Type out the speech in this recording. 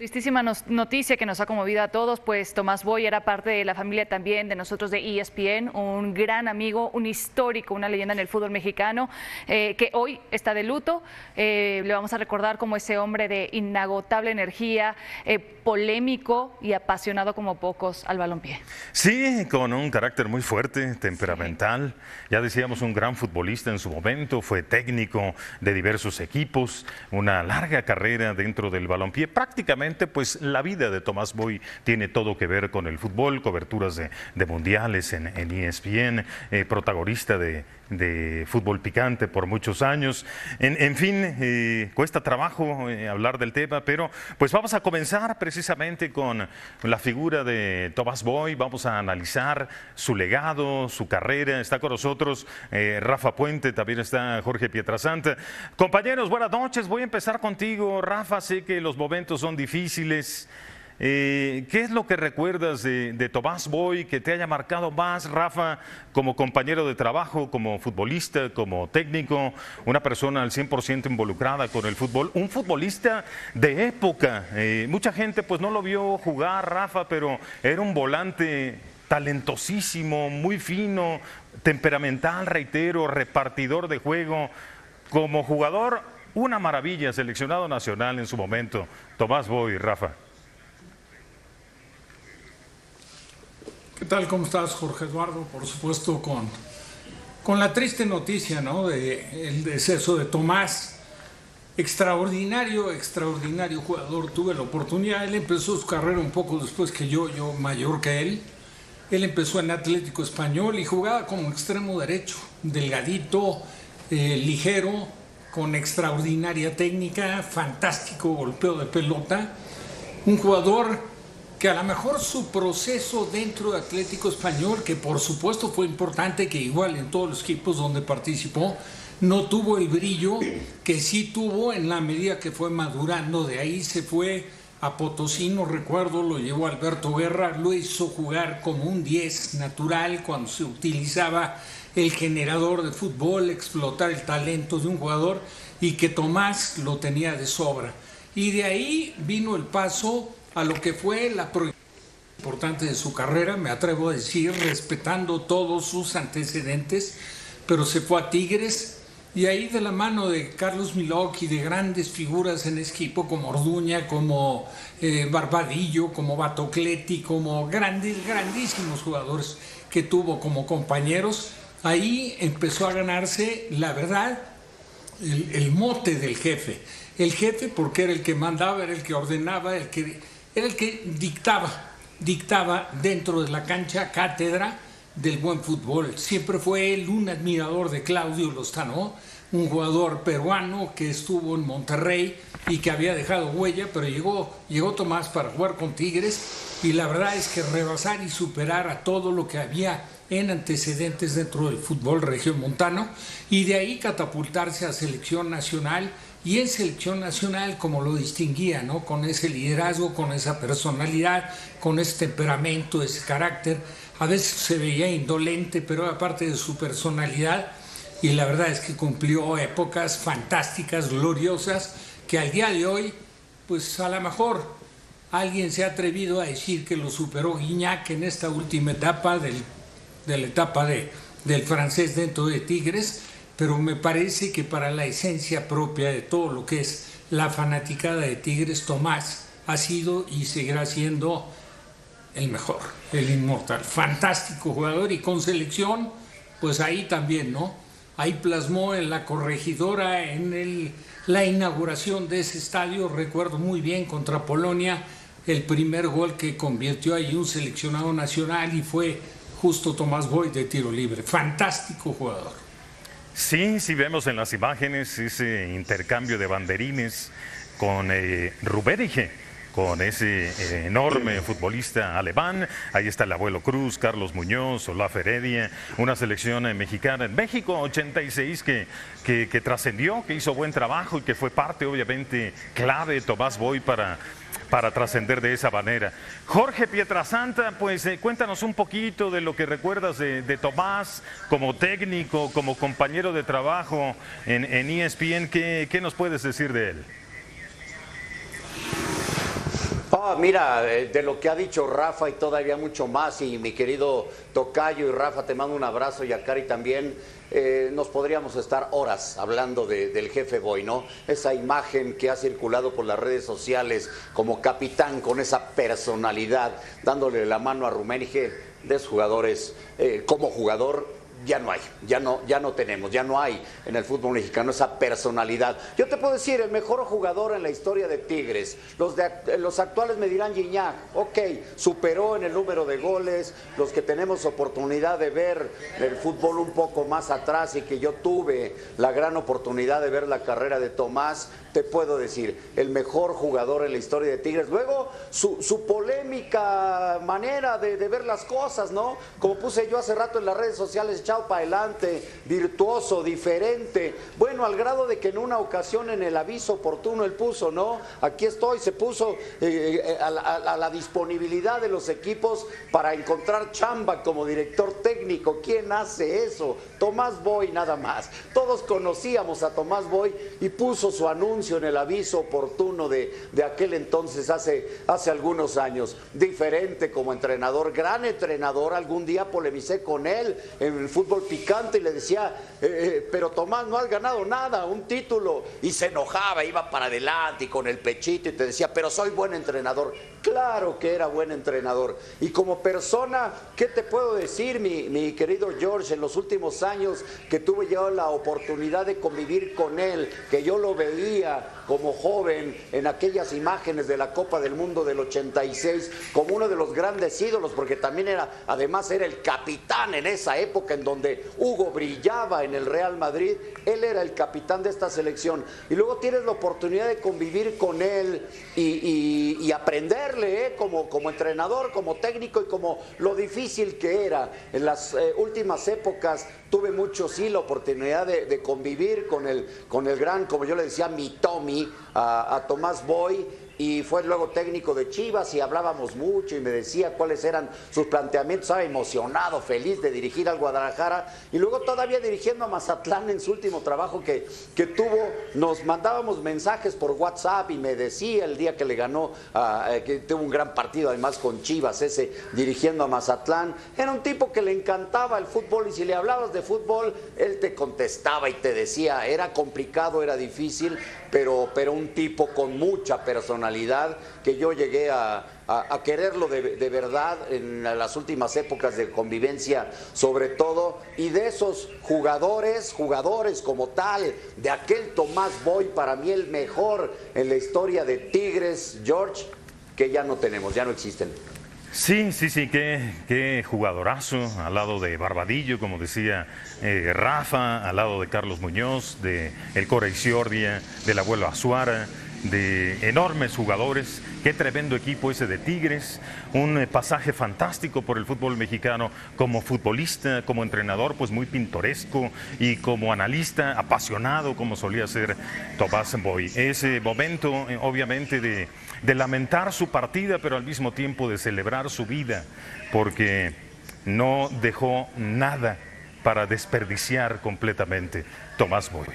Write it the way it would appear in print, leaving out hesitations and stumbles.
Tristísima noticia que nos ha conmovido a todos, pues Tomás Boy era parte de la familia también de nosotros de ESPN, un gran amigo, un histórico, una leyenda en el fútbol mexicano, que hoy está de luto. Le vamos a recordar como ese hombre de inagotable energía, polémico y apasionado como pocos al balompié. Sí, con un carácter muy fuerte, temperamental. Ya decíamos, un gran futbolista en su momento, fue técnico de diversos equipos, una larga carrera dentro del balompié. Prácticamente, pues la vida de Tomás Boy tiene todo que ver con el fútbol, coberturas de mundiales en ESPN, protagonista de fútbol picante por muchos años. En fin, cuesta trabajo hablar del tema, pero pues vamos a comenzar precisamente con la figura de Tomás Boy. Vamos a analizar su legado, su carrera. Está con nosotros Rafa Puente, también está Jorge Pietrasanta. Compañeros, buenas noches. Voy a empezar contigo, Rafa. Sé que los momentos son difíciles. ¿Qué es lo que recuerdas de Tomás Boy que te haya marcado más, Rafa, como compañero de trabajo, como futbolista, como técnico, una persona al 100% involucrada con el fútbol, un futbolista de época? Mucha gente pues no lo vio jugar, Rafa, pero era un volante talentosísimo, muy fino, temperamental, reitero, repartidor de juego. Como jugador, una maravilla, seleccionado nacional en su momento. Tomás Boy, Rafa. ¿Qué tal? ¿Cómo estás, Jorge Eduardo? Por supuesto, con la triste noticia, ¿no?, de el deceso de Tomás. Extraordinario jugador. Tuve la oportunidad, él empezó su carrera un poco después que yo mayor que él. Él empezó en Atlético Español y jugaba como extremo derecho, delgadito, ligero, con extraordinaria técnica, fantástico golpeo de pelota. Un jugador que a lo mejor su proceso dentro de Atlético Español, que por supuesto fue importante, que igual en todos los equipos donde participó, no tuvo el brillo que sí tuvo en la medida que fue madurando. De ahí se fue a Potosí, no recuerdo, lo llevó Alberto Guerra, lo hizo jugar como un 10 natural cuando se utilizaba el generador de fútbol, explotar el talento de un jugador, y que Tomás lo tenía de sobra. Y de ahí vino el paso a lo que fue la proyección importante de su carrera, me atrevo a decir, respetando todos sus antecedentes, pero se fue a Tigres, y ahí de la mano de Carlos Milok y de grandes figuras en ese equipo como Orduña, como Barbadillo, como Batocleti, como grandísimos jugadores que tuvo como compañeros, ahí empezó a ganarse, la verdad, el mote del jefe. El jefe porque era el que mandaba, era el que ordenaba, era el que dictaba dentro de la cancha, cátedra del buen fútbol. Siempre fue él un admirador de Claudio Lozano, un jugador peruano que estuvo en Monterrey y que había dejado huella, pero llegó Tomás para jugar con Tigres, y la verdad es que rebasar y superar a todo lo que había en antecedentes dentro del fútbol regiomontano, y de ahí catapultarse a selección nacional. Y en selección nacional, como lo distinguía, ¿no?, con ese liderazgo, con esa personalidad, con ese temperamento, ese carácter. A veces se veía indolente, pero aparte de su personalidad, y la verdad es que cumplió épocas fantásticas, gloriosas, que al día de hoy, pues a lo mejor alguien se ha atrevido a decir que lo superó Guignac en esta última etapa de la etapa del francés dentro de Tigres. Pero me parece que para la esencia propia de todo lo que es la fanaticada de Tigres, Tomás ha sido y seguirá siendo el mejor, el inmortal, fantástico jugador. Y con selección, pues ahí también, ¿no? Ahí plasmó en la corregidora, en la inauguración de ese estadio, recuerdo muy bien, contra Polonia, el primer gol que convirtió ahí un seleccionado nacional, y fue justo Tomás Boy de tiro libre. Fantástico jugador. Sí, sí vemos en las imágenes ese intercambio de banderines con Rummenigge, con ese enorme futbolista alemán. Ahí está el abuelo Cruz, Carlos Muñoz, Olaf Heredia, una selección mexicana en México 86 que trascendió, que hizo buen trabajo y que fue parte obviamente clave de Tomás Boy para trascender de esa manera. Jorge Pietrasanta, pues cuéntanos un poquito de lo que recuerdas de Tomás como técnico, como compañero de trabajo en ESPN. ¿Qué nos puedes decir de él? No, mira, de lo que ha dicho Rafa y todavía mucho más, y mi querido Tocayo y Rafa, te mando un abrazo, y a Cari también, nos podríamos estar horas hablando del jefe Boy, ¿no? Esa imagen que ha circulado por las redes sociales como capitán, con esa personalidad, dándole la mano a Rummenigge, de esos jugadores, como jugador, ya no hay, ya no tenemos, ya no hay en el fútbol mexicano esa personalidad. Yo te puedo decir, el mejor jugador en la historia de Tigres, los actuales me dirán Gignac, ok, superó en el número de goles, los que tenemos oportunidad de ver el fútbol un poco más atrás y que yo tuve la gran oportunidad de ver la carrera de Tomás, te puedo decir, el mejor jugador en la historia de Tigres. Luego, su polémica manera de ver las cosas, ¿no? Como puse yo hace rato en las redes sociales, echado para adelante, virtuoso, diferente. Bueno, al grado de que en una ocasión en el aviso oportuno él puso, ¿no? Aquí estoy, se puso a la disponibilidad de los equipos para encontrar chamba como director técnico. ¿Quién hace eso? Tomás Boy, nada más. Todos conocíamos a Tomás Boy y puso su anuncio en el aviso oportuno de aquel entonces, hace algunos años. Diferente como entrenador, gran entrenador. Algún día polemicé con él en el fútbol picante y le decía, pero Tomás, no has ganado nada, un título, y se enojaba, iba para adelante y con el pechito y te decía, pero soy buen entrenador. Claro que era buen entrenador. Y como persona, ¿qué te puedo decir, mi querido George? En los últimos años que tuve yo la oportunidad de convivir con él, que yo lo veía como joven en aquellas imágenes de la Copa del Mundo del 86 como uno de los grandes ídolos, porque también además era el capitán en esa época en donde Hugo brillaba en el Real Madrid. Él era el capitán de esta selección, y luego tienes la oportunidad de convivir con él y aprenderle, como entrenador, como técnico, y como lo difícil que era. En las últimas épocas tuve la oportunidad de convivir con el gran, como yo le decía, mi Tommy, a Tomás Boy, y fue luego técnico de Chivas, y hablábamos mucho y me decía cuáles eran sus planteamientos. Estaba emocionado, feliz de dirigir al Guadalajara, y luego todavía dirigiendo a Mazatlán en su último trabajo que tuvo. Nos mandábamos mensajes por WhatsApp y me decía el día que le ganó, que tuvo un gran partido además con Chivas, dirigiendo a Mazatlán. Era un tipo que le encantaba el fútbol, y si le hablabas de fútbol él te contestaba y te decía, era complicado, era difícil, pero un tipo con mucha personalidad, que yo llegué a quererlo de verdad en las últimas épocas de convivencia, sobre todo. Y de esos jugadores como tal, de aquel Tomás Boy, para mí el mejor en la historia de Tigres, George, que ya no tenemos, ya no existen. Sí, qué jugadorazo, al lado de Barbadillo, como decía Rafa, al lado de Carlos Muñoz, de el Cora Isiordia, del abuelo Azuara, de enormes jugadores. Qué tremendo equipo ese de Tigres, un pasaje fantástico por el fútbol mexicano como futbolista, como entrenador, pues muy pintoresco, y como analista apasionado, como solía ser Tomás Boy. Ese momento, obviamente, de lamentar su partida, pero al mismo tiempo de celebrar su vida, porque no dejó nada para desperdiciar completamente Tomás Boy.